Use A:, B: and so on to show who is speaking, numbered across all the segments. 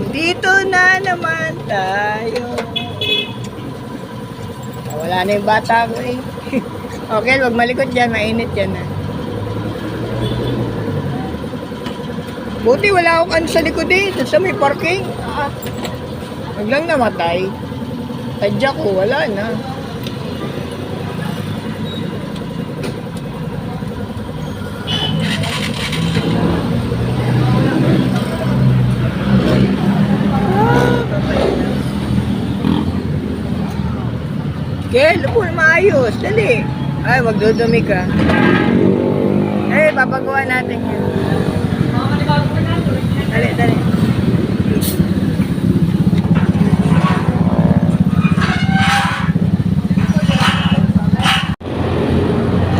A: Dito na naman tayo. Wala na yung bata ko eh. Okay, wag malikot dyan. Mainit yan ah. Buti wala akong ano sa likod eh. Sa may parking. Wag lang namatay. Tadya ko, wala na. Kel, upo na maayos. Dali. Ay, magdudumi ka. Eh, papagawa natin yan. Dali, dali.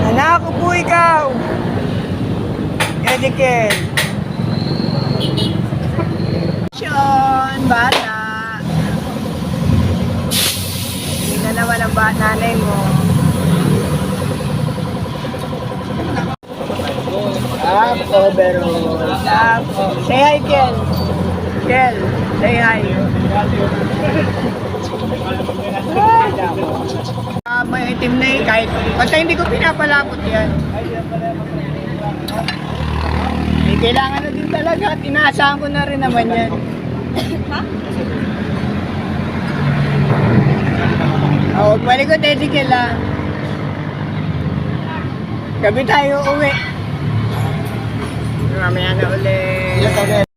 A: Anak ko po ikaw. Eddie Kel. Sean, bata. Naman ang nanay mo. Up, overall. Up. Say hi, Kel. Kel, say hi. May itim na eh, kahit basta hindi ko pinapalakot yan. May kailangan na din talaga. Tinaasahan ko na rin naman yan. Ha? Oh, balik ko Teddy Kela. Gabi tayo uwi. Mamaya na ulit.